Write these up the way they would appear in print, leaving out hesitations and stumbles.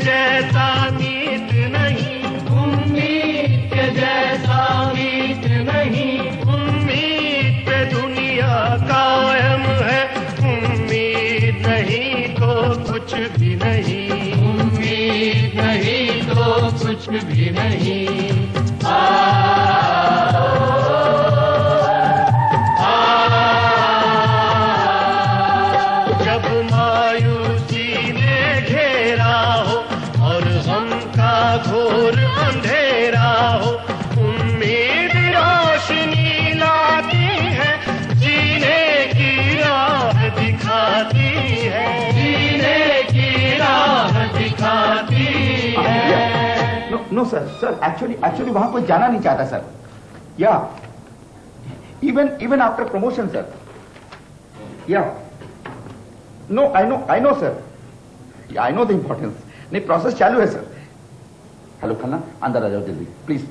जैसा मीत नहीं, उम्मीद के जैसा मीत नहीं, उम्मीद पे दुनिया कायम है, उम्मीद नहीं तो कुछ भी नहीं, उम्मीद नहीं तो कुछ भी नहीं। जब मायूसी ने घेरा हो और गम का घोर अंधेरा हो, उम्मीद रोशनी लाती है, जीने की राह दिखाती है, जीने की राह दिखाती है। नो सर, सर एक्चुअली वहां कोई जाना नहीं चाहता सर। या इवन आफ्टर प्रमोशन सर। या no I know sir, I know the importance. नहीं, प्रोसेस चालू है सर। हेलो खन्ना, अंदर आ जाओ जल्दी प्लीज।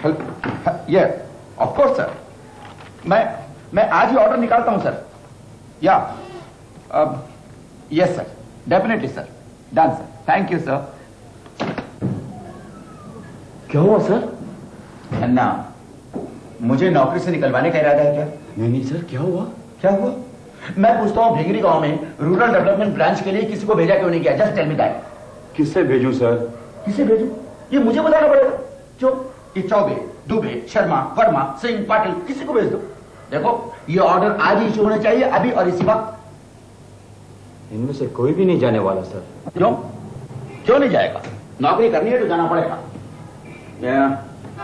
हेलो, ये ऑफ कोर्स सर, मैं आज ही ऑर्डर निकालता हूं सर। या yes sir, definitely sir, done sir, thank you sir. क्या हुआ सर? खन्ना, मुझे नौकरी से निकलवाने का इरादा है क्या? नहीं सर, क्या हुआ? क्या हुआ? मैं पूछता हूँ, भिंगरी गांव में रूरल डेवलपमेंट ब्रांच के लिए किसी को भेजा क्यों नहीं किया? Just tell me that. किससे भेजूं सर? किसे भेजूं? ये मुझे बताना पड़ेगा। जो ये चौबे, दुबे, शर्मा, वर्मा, सिंह, पाटिल, किसी को भेज दो। देखो, ये ऑर्डर आज ही इशू होना चाहिए, अभी और इसी वक्त। इनमें से कोई भी नहीं जाने वाला सर। क्यों नहीं जाएगा? नौकरी करनी है तो जाना पड़ेगा।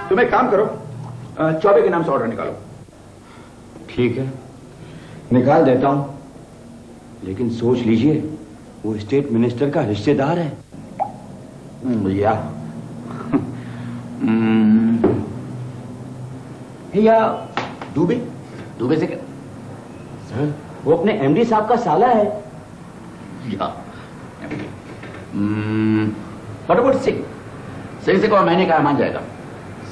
तुम एक काम करो, चौबे के नाम से ऑर्डर निकालो। ठीक है, निकाल देता हूं, लेकिन सोच लीजिए वो स्टेट मिनिस्टर का रिश्तेदार है। या दुबे से क्या? सर, वो अपने एमडी साहब का साला है। या सिंह से कहो मैंने कहा, मान जाएगा।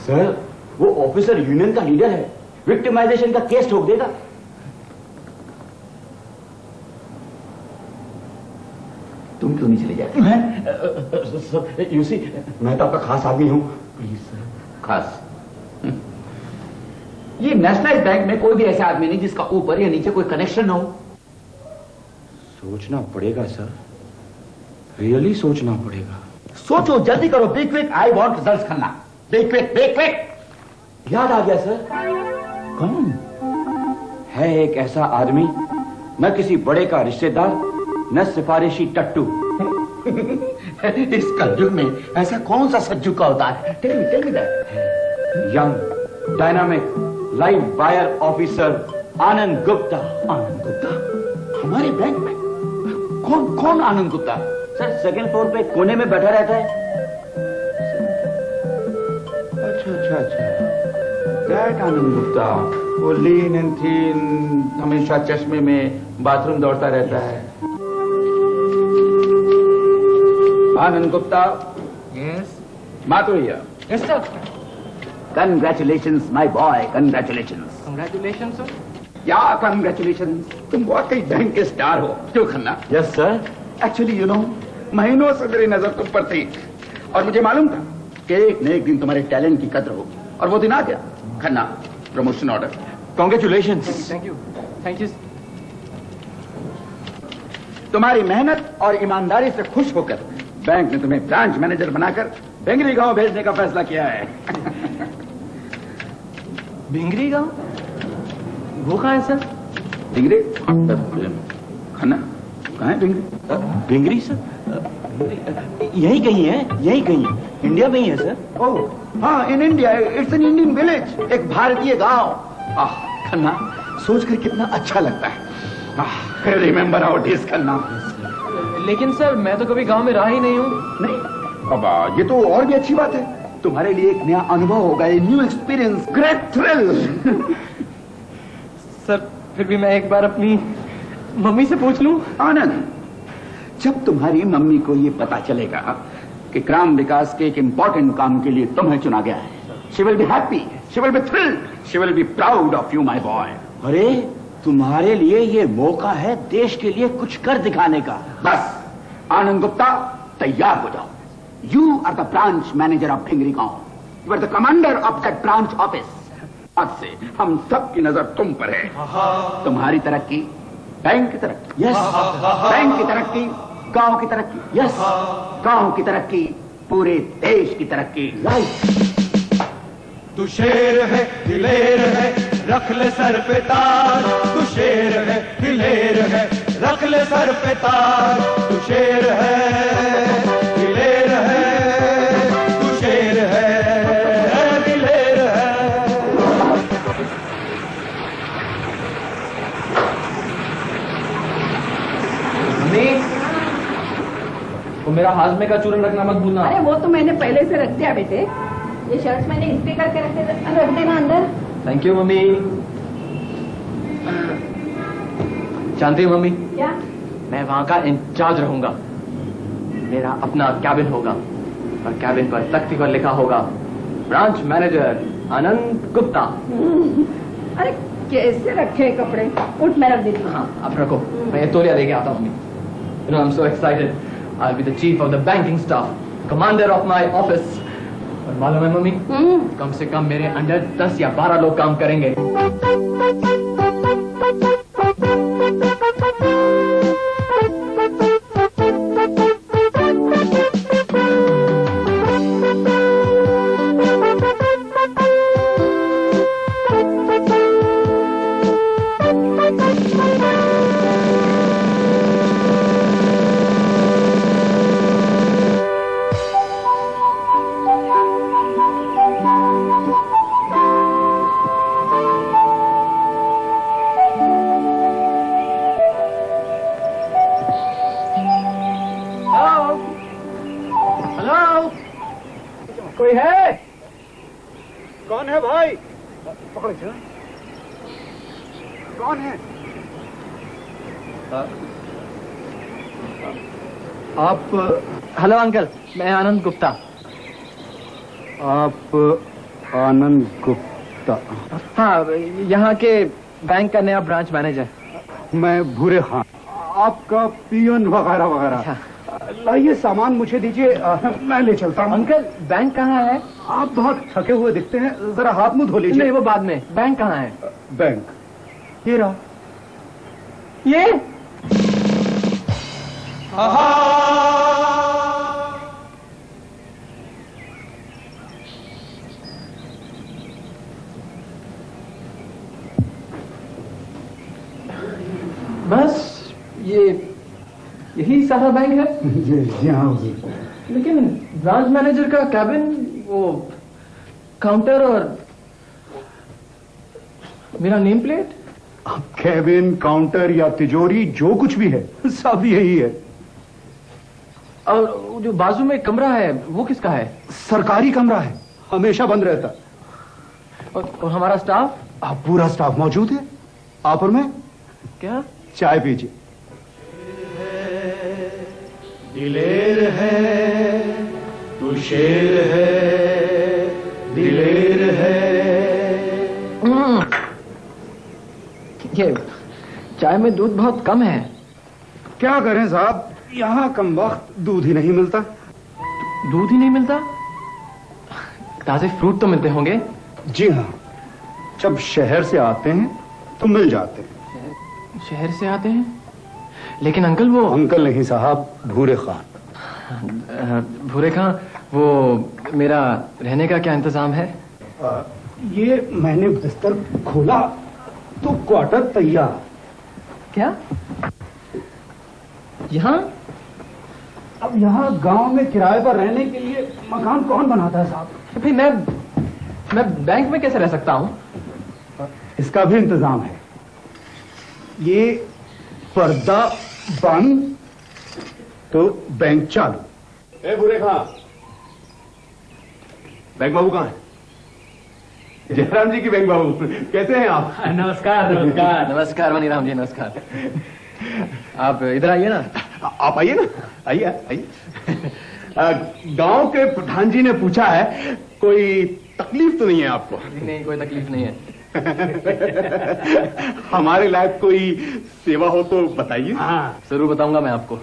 सर, वो ऑफिसर यूनियन का लीडर है, विक्टिमाइजेशन का केस ठोक देगा। तुम क्यों नहीं चले जाते? मैं यूसी, मैं तो आपका खास आदमी हूं। प्लीज सर, खास। ये नेशनलाइज बैंक में कोई भी ऐसा आदमी नहीं जिसका ऊपर या नीचे कोई कनेक्शन ना हो। सोचना पड़ेगा सर, रियली सोचना पड़ेगा। सोचो, जल्दी करो, be quick, I want results Khanna. Be quick. याद आ गया सर। कौन है? एक ऐसा आदमी, न किसी बड़े का रिश्तेदार, न सिफारिशी टट्टू। इस कलयुग में ऐसा कौन सा सज्जू का अवतार है? Tell me that. Young, dynamic, live wire officer Anand Gupta. Anand Gupta हमारे बैंक में? कौन Anand Gupta? Sir, second floor पे कोने में बैठा रहता है। अच्छा, दैट आनंद गुप्ता, वो लीन एंड थीन, हमेशा चश्मे में बाथरूम दौड़ता रहता है। आनंद गुप्ता। यस माधुर्य। Yes sir. Congratulations my boy, congratulations. Congratulation sir. या कंग्रेचुलेशंस, तुम वाकई बैंक के स्टार हो। क्यों Khanna? Yes sir. Actually you know, महीनों से मेरी नजर तुम पर थी और मुझे मालूम था कि एक न एक दिन तुम्हारे टैलेंट की कद्र होगी, और वो दिन आ गया। Khanna, promotion order. Congratulations. Thank you. तुम्हारी मेहनत और ईमानदारी से खुश होकर बैंक ने तुम्हें ब्रांच मैनेजर बनाकर बेंगरी गांव भेजने का फैसला किया है। भिंगरी गांव? वो कहाँ है सर? भिंगरी? खन्ना, कहाँ है भिंगरी? भिंगरी सर, यही कहीं है, यही कहीं है, इंडिया में ही है सर। ओह हाँ, in India, it's an Indian village, एक भारतीय गांव। खन्ना, सोचकर कितना अच्छा लगता है। Remember our days Khanna. लेकिन सर, मैं तो कभी गांव में रहा ही नहीं हूँ। नहीं? अब ये तो और भी अच्छी बात है, तुम्हारे लिए एक नया अनुभव होगा, a new experience, great thrill. Sir, फिर भी मैं एक बार अपनी मम्मी से पूछ लूं? आनंद, जब तुम्हारी मम्मी को ये पता चलेगा कि ग्राम विकास के एक इंपॉर्टेंट काम के लिए तुम्हें चुना गया है, she will be happy, she will be thrilled, she will be proud of you my boy. अरे, तुम्हारे लिए ये मौका है देश के लिए कुछ कर दिखाने का। बस आनंद गुप्ता, तैयार हो जाओ। You are the branch manager of Tingri गांव. You are the commander of that branch office. आज से हम सब की नजर तुम पर है. तुम्हारी तरक्की, बैंक की तरक्की, यस, बैंक की तरक्की, गांव की तरक्की, यस, गांव की तरक्की, पूरे देश की तरक्की. राइट. तू शेर है दिलेर है रख ले सर पे ताज. तू शेर है दिलेर है रख ले सर पे ताज. तू शेर है दिलेर है. तू शेर है दिलेर है. वो मेरा हाजमे का चूरन रखना मत भूलना. अरे वो तो मैंने पहले से रख दिया बेटे. ये शर्ट्स मैंने इस्त्री करके रख देना अंदर. Thank you mummy. जानती हो मम्मी, क्या? मैं वहां का इंचार्ज रहूंगा. मेरा अपना कैबिन होगा और कैबिन पर तख्ती पर लिखा होगा ब्रांच मैनेजर आनंद गुप्ता. अरे कैसे रखे कपड़े. उठ मैं रख देती हूँ. हाँ आप रखो, मैं ये तौलिया लेके आता हूँ. You know, I'm so excited. I'll be the chief of the banking staff, commander of my office. और मालूम है मम्मी, कम से कम मेरे अंडर 10 या 12 लोग काम करेंगे. कोई है? कौन है भाई? पकड़ जा. कौन है? आप? हेलो अंकल, मैं आनंद गुप्ता. आप आनंद गुप्ता? हाँ, यहाँ के बैंक का नया ब्रांच मैनेजर. मैं भूरे खान, आपका पियन वगैरह वगैरह. लाइए सामान मुझे दीजिए, मैं ले चलता हूँ. अंकल बैंक कहाँ है? आप बहुत थके हुए दिखते हैं, जरा हाथ मुंह धो लीजिए. नहीं वो बाद में. बैंक कहाँ है? बैंक ये रहा. ये बस यही सारा बैंक है. जी हाँ जी. लेकिन ब्रांच मैनेजर का कैबिन, वो काउंटर और मेरा नेम प्लेट. कैबिन, काउंटर या तिजोरी जो कुछ भी है सब यही है. और जो बाजू में कमरा है वो किसका है? सरकारी कमरा है, हमेशा बंद रहता. और हमारा स्टाफ? आप पूरा स्टाफ मौजूद है. आप और मैं क्या? चाय पीजिए. दिलेर है तू शेर है दिलेर है. ये चाय में दूध बहुत कम है. क्या करें साहब, यहाँ कम वक्त दूध ही नहीं मिलता. दूध ही नहीं मिलता? ताजे फ्रूट तो मिलते होंगे. जी हाँ, जब शहर से आते हैं तो मिल जाते हैं. शहर से आते हैं? लेकिन अंकल वो... अंकल नहीं साहब, भूरे खान. भूरे खां, वो मेरा रहने का क्या इंतजाम है? ये मैंने बिस्तर खोला तो क्वार्टर तैयार. क्या? यहाँ? अब यहाँ गांव में किराए पर रहने के लिए मकान कौन बनाता है साहब? भाई मैं बैंक में कैसे रह सकता हूँ? इसका भी इंतजाम है. ये पर्दा बंद तो बैंक चालू. ए भूरे खां, बैंक बाबू कहाँ है? जयराम जी की बैंक बाबू, कैसे हैं आप? नमस्कार नमस्कार. नमस्कार मनीराम जी, नमस्कार. आप इधर आइए ना. आप आइए ना, आइए आइए. गांव के प्रधान जी ने पूछा है, कोई तकलीफ तो नहीं है आपको? नहीं कोई तकलीफ नहीं है. हमारे लायक कोई सेवा हो तो बताइए। हाँ जरूर बताऊंगा मैं आपको।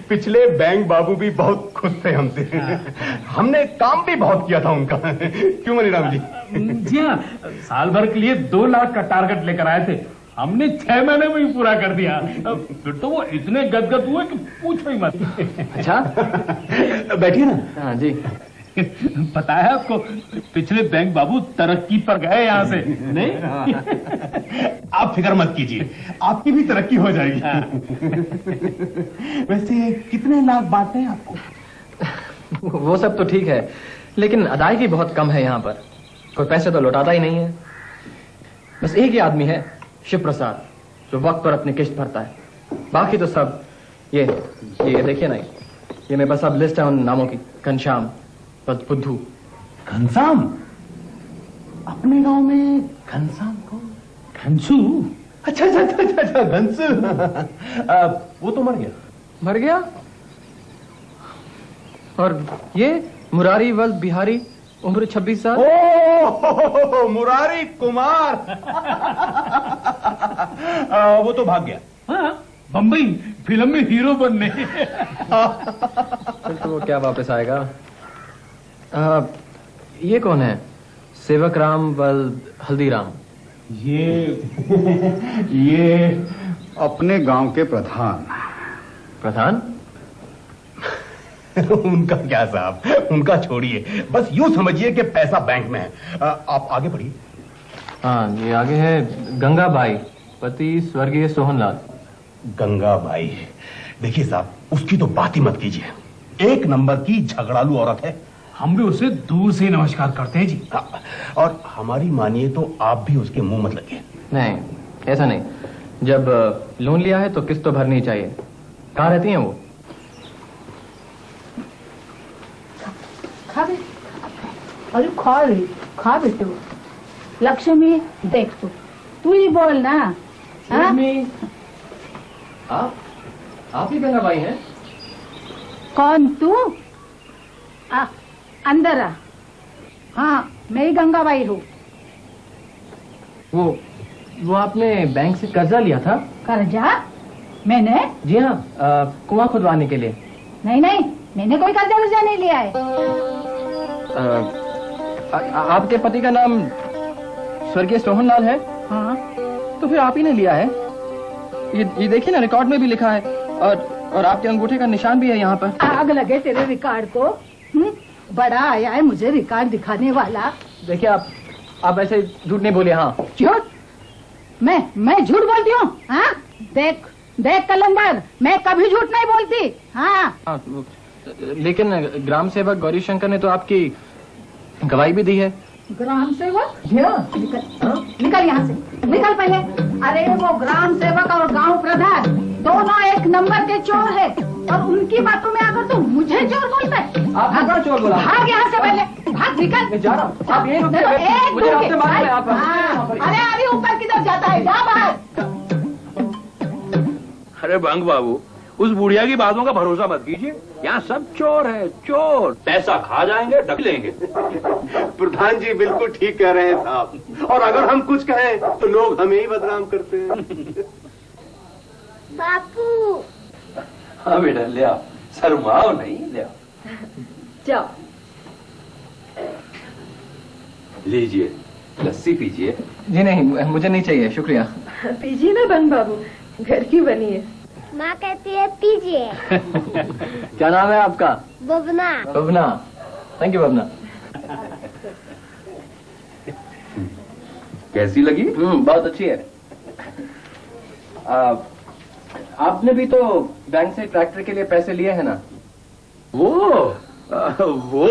पिछले बैंक बाबू भी बहुत खुश थे हमसे। हमने काम भी बहुत किया था उनका। क्यों मनीराम जी? जी हाँ, साल भर के लिए 2 लाख का टारगेट लेकर आए थे, हमने 6 महीने में ही पूरा कर दिया। फिर तो वो इतने गदगद हुए कि पूछो ही मत। अच्छा बैठिए ना। हाँ जी। पता है आपको, पिछले बैंक बाबू तरक्की पर गए यहाँ से। नहीं आप फिक्र मत कीजिए, आपकी भी तरक्की हो जाएगी। वैसे कितने लाख बांटते हैं आपको? वो सब तो ठीक है, लेकिन अदायगी बहुत कम है यहाँ पर। कोई पैसे तो लौटाता ही नहीं है। बस एक ही आदमी है, शिव प्रसाद, जो वक्त पर अपनी किश्त भरता है। बाकी तो सब ये देखिए ना, ये मेरे पास अब लिस्ट है उन नामों की। घनश्याम, बुद्धू। घनश्याम? अपने गांव में घनश्याम को? घनसू? अच्छा घनसू। वो तो मर गया। और ये मुरारी वल्द बिहारी, उम्र 26 साल। ओ मुरारी कुमार। वो तो भाग गया। हाँ, बम्बई फिल्म में हीरो बनने। फिर तो वो क्या वापस आएगा। ये कौन है? सेवक राम वल्द हल्दीराम। ये अपने गांव के प्रधान। उनका क्या साहब, उनका छोड़िए, बस यूं समझिए कि पैसा बैंक में है। आप आगे बढ़िए। हाँ, ये आगे है गंगाबाई, पति स्वर्गीय सोहनलाल। गंगाबाई? देखिए साहब, उसकी तो बात ही मत कीजिए। 1 नंबर की झगड़ालू औरत है। हम भी उसे दूर से नमस्कार करते हैं जी। और हमारी मानिए तो आप भी उसके मुंह मत लगिए। नहीं, ऐसा नहीं। जब लोन लिया है तो किस्त तो भरनी चाहिए। कहाँ रहती हैं वो? अरे खा बेटू। लक्ष्मी देख तू ही बोल ना। आप ही गंगाबाई हैं? कौन तू? अंदर आ। हाँ, मैं ही गंगाबाई हूँ। वो आपने बैंक से कर्जा लिया था? कर्जा? मैंने? जी हाँ, कुआं खुदवाने के लिए। नहीं, मैंने कोई कर्जा नहीं लिया है। आपके पति का नाम स्वर्गीय सोहनलाल है? हाँ। तो फिर आप ही ने लिया है। ये देखिए ना, रिकॉर्ड में भी लिखा है, और आपके अंगूठे का निशान भी है यहाँ पर। आग लगे तेरे रिकॉर्ड को। बड़ा आया है मुझे रिकॉर्ड दिखाने वाला। देखिए, आप ऐसे झूठ नहीं बोलिए। हाँ, झूठ? मैं झूठ बोलती हूँ? हाँ, देख कलंदर, मैं कभी झूठ नहीं बोलती। हाँ। लेकिन ग्राम सेवक गौरी शंकर ने तो आपकी गवाही भी दी है। ग्राम सेवक? निकल यहाँ से, निकल पहले। अरे वो ग्राम सेवक और गांव प्रधान दोनों 1 नंबर के चोर है, और उनकी बातों में आकर तो मुझे चोर बोलता है। आप चोर बोला? भाग यहाँ से पहले, भाग, निकल। मैं जा रहा हूँ। आप यहीं रुकिए, मुझे आपसे बात करना है। अरे अभी ऊपर किधर जाता है, जा बाहर। अरे बंग बाबू, उस बुढ़िया की बातों का भरोसा मत कीजिए। यहाँ सब चोर है, चोर। पैसा खा जाएंगे, ढक लेंगे। प्रधान जी बिल्कुल ठीक कह रहे हैं साहब, और अगर हम कुछ कहें तो लोग हमें ही बदनाम करते हैं। बापू। हाँ बेटा, ले आओ, शर्माओ नहीं, ले आओ। जाओ। लीजिए, लस्सी पीजिए। जी नहीं, मुझे नहीं चाहिए, शुक्रिया। पीजिए ना बंग बाबू, घर की बनी है। माँ कहती है पीजिए। क्या नाम है आपका? बबना। बबना। Thank you Babna. कैसी लगी? बहुत अच्छी है। आपने भी तो बैंक से ट्रैक्टर के लिए पैसे लिए हैं ना? वो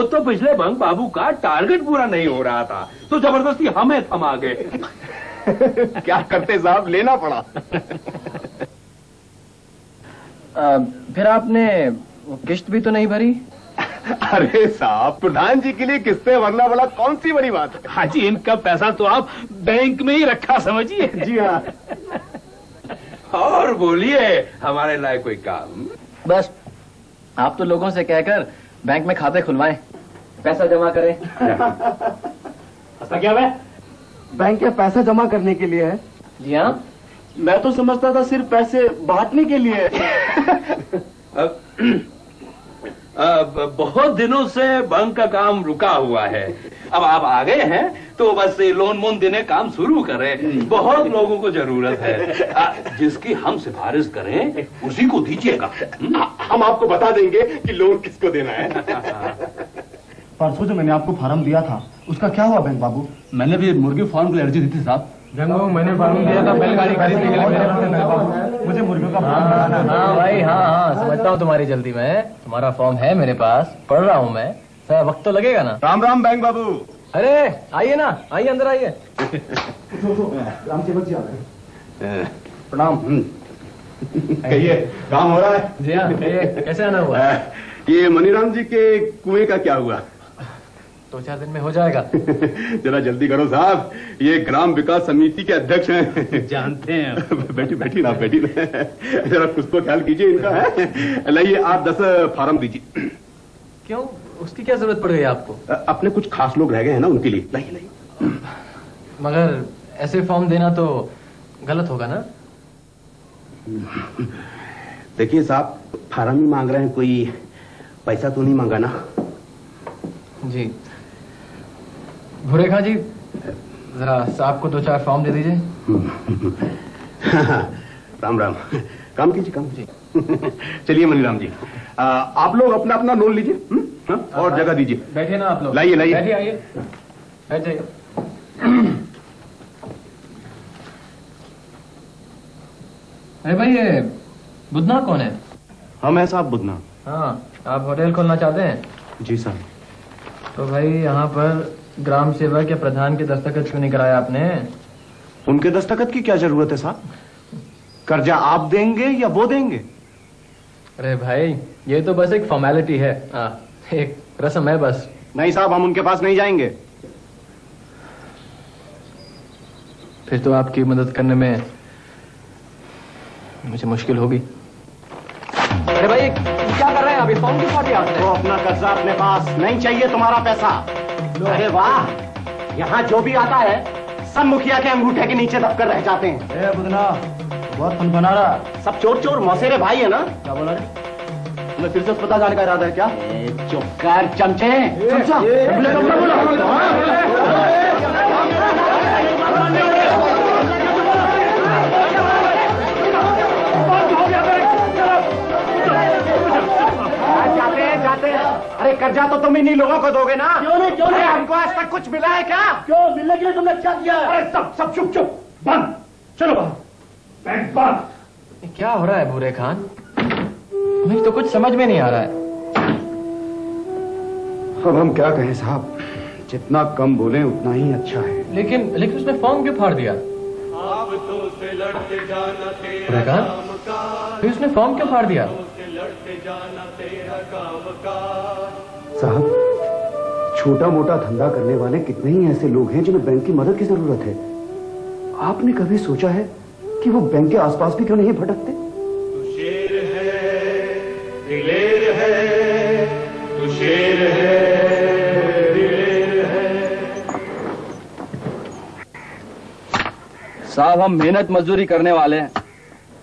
तो पिछले बंग बाबू का टारगेट पूरा नहीं हो रहा था, तो जबरदस्ती हमें थमा गए। क्या करते साहब, लेना पड़ा। फिर आपने किश्त भी तो नहीं भरी? अरे साहब, प्रधान जी के लिए किस्तें भरना बड़ा कौन सी बड़ी बात है। हाजी, इनका पैसा तो आप बैंक में ही रखा समझिए। जी हाँ। और बोलिए, हमारे लायक कोई काम? बस आप तो लोगों से कहकर बैंक में खाते खुलवाएं। पैसा जमा करें। ऐसा क्या है? बैंक में पैसा जमा करने के लिए है। जी हाँ, मैं तो समझता था सिर्फ पैसे बांटने के लिए। बहुत दिनों से बैंक का काम रुका हुआ है, अब आप आ गए हैं तो बस लोन मोन देने काम शुरू करें। बहुत लोगों को जरूरत है, जिसकी हम सिफारिश करें उसी को दीजिएगा। हम आपको बता देंगे कि लोन किसको देना है। परसों जो मैंने आपको फार्म दिया था उसका क्या हुआ बैंक बाबू? मैंने भी मुर्गी फार्म के लिए अर्जी दी थी साहब। जंगो मैंने फार्म दिया था बैलगाड़ी खरीदने के लिए। मुझे मुर्गियों का फार्म बनाना है। हाँ भाई, हाँ समझता हूँ तुम्हारी जल्दी में। तुम्हारा फॉर्म है मेरे पास, पढ़ रहा हूँ मैं। सर वक्त तो लगेगा ना। राम राम बैंक बाबू। अरे आइए ना, आइए अंदर आइए। राम सेवक जी आ गए। प्रणाम। कहिए काम हो रहा है? जी हाँ, कैसे आना हुआ? ये मनीराम जी के कुएं का क्या हुआ? 2-4 दिन में हो जाएगा। जरा जल्दी करो साहब, ये ग्राम विकास समिति के अध्यक्ष हैं। जानते हैं। बैठी ना जरा कुछ तो ख्याल कीजिए इनका है। लाइए आप 10 फार्म दीजिए। क्यों, उसकी क्या जरूरत पड़ गई आपको? अपने कुछ खास लोग रह गए हैं ना, उनके लिए। लाइए। मगर ऐसे फॉर्म देना तो गलत होगा ना? देखिए साहब, फार्म ही मांग रहे हैं, कोई पैसा तो नहीं मांगा ना? जी भूरेखा जी, जरा साहब को 2-4 फॉर्म दे दीजिए। राम राम। काम कीजिए, काम कीजिए। चलिए मनीराम जी, आप लोग अपना अपना लोन लीजिए और जगह दीजिए। बैठिए ना आप लोग। लाइए बैठिए, आइए, बैठ जाइए। अरे भाई, ये बुधना कौन है? हम है साहब बुधना। हाँ, आप होटल खोलना चाहते हैं? जी साहब। तो भाई यहाँ पर ग्राम सेवक या प्रधान के दस्तखत क्यों नहीं कराया आपने? उनके दस्तखत की क्या जरूरत है साहब? कर्जा आप देंगे या वो देंगे? अरे भाई, ये तो बस एक फॉर्मेलिटी है, एक रस्म है बस। नहीं साहब, हम उनके पास नहीं जाएंगे। फिर तो आपकी मदद करने में मुझे मुश्किल होगी। अरे भाई, क्या कर रहे हैं अभी? फॉर्म क्यों फाड़ दिया आपने? तो अपना कर्जा अपने पास, नहीं चाहिए तुम्हारा पैसा। अरे वाह, यहाँ जो भी आता है सब मुखिया के अंगूठे के नीचे दबकर रह जाते हैं। बुधना बहुत फन बना रहा। सब चोर चोर मौसेरे भाई है ना? क्या बोला रे? तुम्हें फिर से अस्पताल जाने का इरादा है क्या? चुप कर चमचे। जाते अरे कर्जा तो तुम इन्हीं लोगों को दोगे ना? क्यों नहीं? हमको आज तक कुछ मिला है क्या? क्यों मिलने के लिए तुमने क्या किया? अरे सब चुप बंद, चलो बाहर, बैंक बंद। क्या हो रहा है भूरे खान? मुझे तो कुछ समझ में नहीं आ रहा है। अब हम क्या कहें साहब, जितना कम बोले उतना ही अच्छा है। लेकिन उसने फॉर्म क्यों फाड़ दिया? भूरे खान, फिर उसने फॉर्म क्यों फाड़ दिया? साहब, छोटा मोटा धंधा करने वाले कितने ही ऐसे लोग हैं जिन्हें बैंक की मदद की जरूरत है। आपने कभी सोचा है कि वो बैंक के आसपास भी क्यों नहीं भटकते? तू शेर है, दिलेर है, तू शेर है, दिलेर है। साहब, हम मेहनत मजदूरी करने वाले हैं,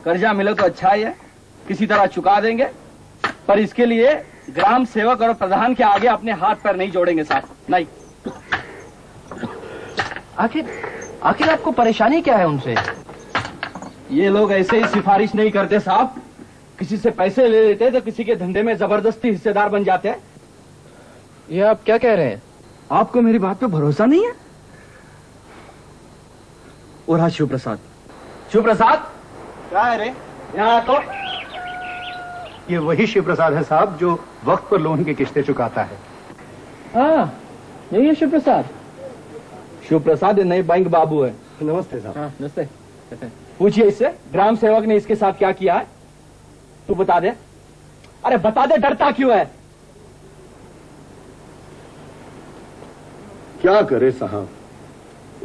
कर्जा मिले तो अच्छा ही है, किसी तरह चुका देंगे, पर इसके लिए ग्राम सेवक और प्रधान के आगे अपने हाथ पैर नहीं जोड़ेंगे साहब, नहीं। आखिर आपको परेशानी क्या है उनसे? ये लोग ऐसे ही सिफारिश नहीं करते साहब, किसी से पैसे ले लेते तो किसी के धंधे में जबरदस्ती हिस्सेदार बन जाते हैं। ये आप क्या कह रहे हैं? आपको मेरी बात पे भरोसा नहीं है? और हाँ, शिव प्रसाद क्या है रे? यहाँ तो ये वही शिव प्रसाद है साहब जो वक्त पर लोन की किस्तें चुकाता है। हाँ, यही है शिव प्रसाद ये नए बैंक बाबू है। नमस्ते साहब। हाँ, नमस्ते। पूछिए इससे, ग्राम सेवक ने इसके साथ क्या किया है? तू बता दे। अरे बता दे, डरता क्यों है? क्या करे साहब,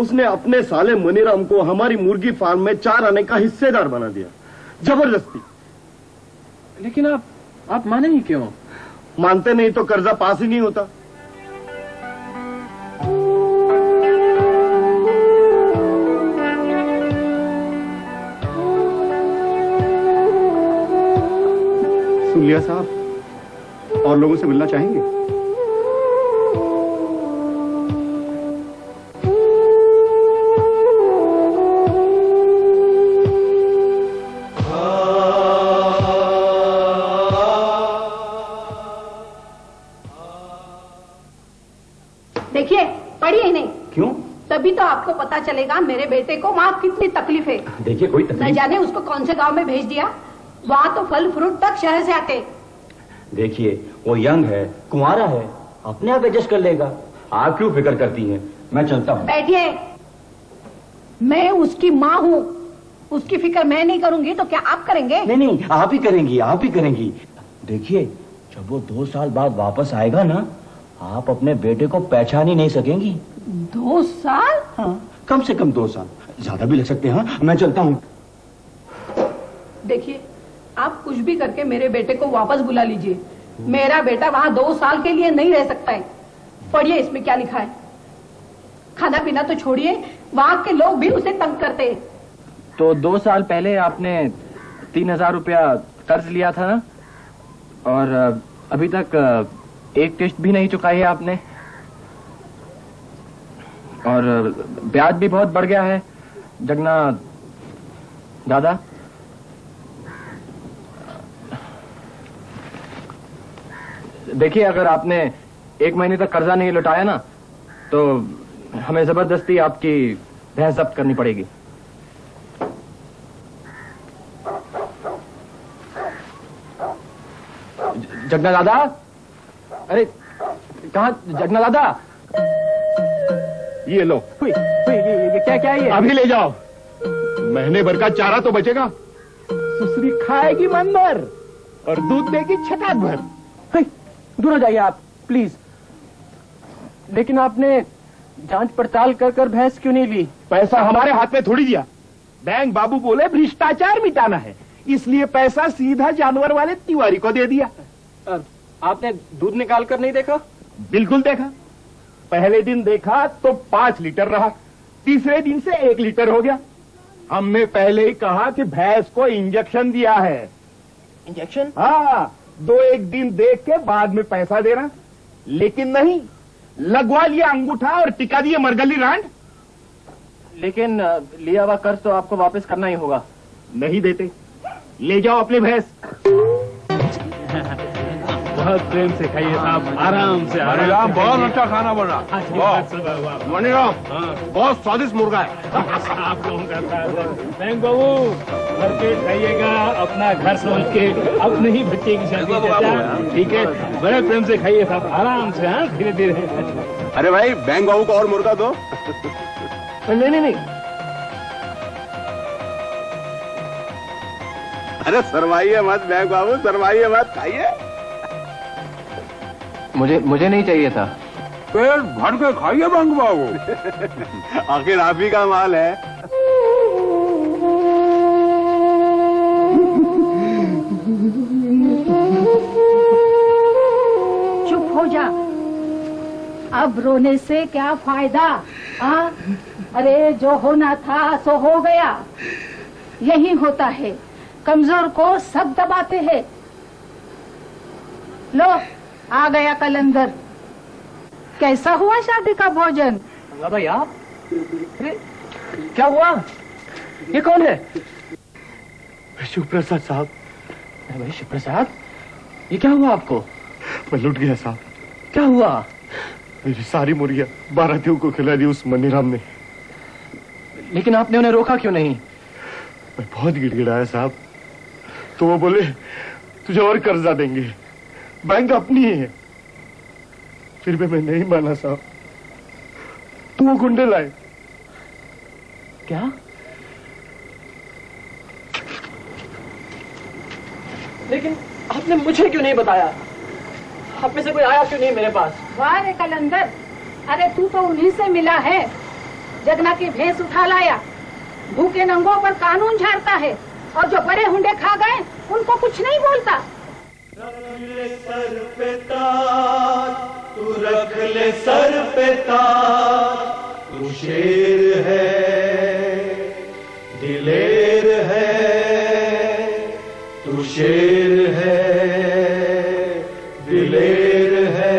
उसने अपने साले मनीराम को हमारी मुर्गी फार्म में 4 आने का हिस्सेदार बना दिया, जबरदस्ती। लेकिन आप माने ही क्यों? मानते नहीं तो कर्जा पास ही नहीं होता। सुन लिया साहब, और लोगों से मिलना चाहेंगे? देखिए, पढ़िए नहीं। क्यों? तभी तो आपको पता चलेगा मेरे बेटे को वहाँ कितनी तकलीफ है। देखिए, कोई न तकलीफ। जाने उसको कौन से गांव में भेज दिया, वहाँ तो फल फ्रूट तक शहर से आते। देखिए, वो यंग है, कुंवारा है, अपने आप एडजस्ट कर लेगा। आप क्यों फिक्र करती हैं? मैं चलता हूँ। बैठिए, मैं उसकी माँ हूँ, उसकी फिक्र मैं नहीं करूंगी तो क्या आप करेंगे? नहीं नहीं, आप ही करेंगी, आप ही करेंगी। देखिए, जब वो 2 साल बाद वापस आएगा ना, आप अपने बेटे को पहचान ही नहीं सकेंगी। 2 साल? हाँ, कम से कम 2 साल, ज्यादा भी लग सकते हैं। हाँ, मैं चलता हूँ। देखिए, आप कुछ भी करके मेरे बेटे को वापस बुला लीजिए। मेरा बेटा वहाँ 2 साल के लिए नहीं रह सकता है। पढ़िए इसमें क्या लिखा है। खाना पीना तो छोड़िए, वहाँ के लोग भी उसे तंग करते हैं। तो 2 साल पहले आपने 3000 रुपया कर्ज लिया था ना, और अभी तक एक किश्त भी नहीं चुकाई है आपने, और ब्याज भी बहुत बढ़ गया है। जगन्नाथ दादा, देखिए, अगर आपने 1 महीने तक कर्जा नहीं लौटाया ना, तो हमें जबरदस्ती आपकी भैंस जब्त करनी पड़ेगी। जगन्नाथ दादा, अरे कहाँ जगन्नाथ दादा? ये लो। ये क्या है ये? अभी ले जाओ, महीने भर का चारा तो बचेगा। सुसरी खाएगी मन भर और दूध देगी छटाक भर। दूर हो जाइए आप, प्लीज। लेकिन आपने जांच पड़ताल कर कर भैंस क्यों नहीं ली? पैसा हमारे हाथ में थोड़ी दिया। बैंक बाबू बोले भ्रष्टाचार मिटाना है, इसलिए पैसा सीधा जानवर वाले तिवारी को दे दिया। आपने दूध निकाल कर नहीं देखा? बिल्कुल देखा। पहले दिन देखा तो 5 लीटर रहा, तीसरे दिन से 1 लीटर हो गया। हमने पहले ही कहा कि भैंस को इंजेक्शन दिया है। इंजेक्शन? हाँ, 2-1 दिन देख के बाद में पैसा देना, लेकिन नहीं, लगवा लिया अंगूठा और टिका दिए मरगली रांड। लेकिन लिया हुआ कर्ज तो आपको वापस करना ही होगा। नहीं देते, ले जाओ अपनी भैंस। बहुत प्रेम से खाइए साहब, आराम से। बहुत अच्छा खाना बना। मणिराम, बहुत स्वादिष्ट मुर्गा है। आप लोगों का बैंक बाबू, भर पेट खाइएगा, अपना घर समझ के। अब नहीं बच्चे की शादी, ठीक है? बड़े प्रेम से खाइए साहब, आराम से। हाँ, धीरे धीरे। अरे भाई, बैंक बाबू को और मुर्गा दो। नहीं। अरे शर्माइए मत बैंक बाबू, शर्माइए मत, खाइए। मुझे नहीं चाहिए था। पेट भर के खाइए बैंक बाबू। आखिर आप ही का माल है। चुप हो जा, अब रोने से क्या फायदा? हाँ, अरे जो होना था सो हो गया। यही होता है, कमजोर को सब दबाते हैं। लो, आ गया कलंदर। कैसा हुआ शादी का भोजन? भाई आप? अरे क्या हुआ? ये कौन है? शिवप्रसाद साहब। भाई शिवप्रसाद, ये क्या हुआ आपको? मैं लुट गया साहब। क्या हुआ? मेरी सारी मुर्गियां बारातियों को खिला दी उस मनीराम ने। लेकिन आपने उन्हें रोका क्यों नहीं? मैं बहुत गिड़गिड़ाया साहब, तो वो बोले तुझे और कर्जा देंगे, बैंक अपनी है। फिर भी मैं नहीं माना साहब, तो वो गुंडे लाए। क्या? लेकिन आपने मुझे क्यों नहीं बताया? आप में से कोई आया क्यों नहीं मेरे पास? वाह रे कलंदर, अरे तू तो उन्हीं से मिला है। जगना की भैंस उठा लाया, भूखे नंगों पर कानून झाड़ता है, और जो बड़े हुंडे खा गए उनको कुछ नहीं बोलता। रख ले सर पे ताज, तू रख ले सर पे ताज। तू शेर है, दिलेर है, तू शेर है, दिलेर है।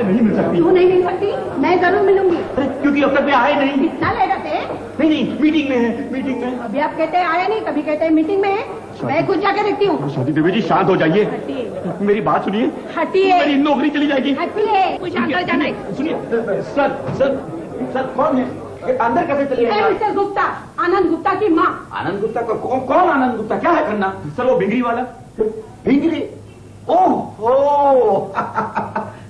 नहीं मिल सकती। क्यों नहीं मिल सकती? मैं जरूर मिलूंगी। क्योंकि अब तक वे आए नहीं। कितना लेगा थे? नहीं, मीटिंग में है, मीटिंग में। अभी आप कहते हैं आए नहीं, कभी कहते हैं मीटिंग में है। मैं खुद जाके देखती हूँ। शादी देवी जी शांत हो जाइए, मेरी बात सुनिए। हटिए, मेरी नौकरी चली जाएगी। हटिए, मुझे अंदर जाना है। सुनिए सर कौन है? अंदर कैसे चली जाएगा? मिस्टर गुप्ता, आनंद गुप्ता की माँ। आनंद गुप्ता कौन आनंद गुप्ता? क्या है करना? सर वो भिंगरी वाला। भिंगरी? ओह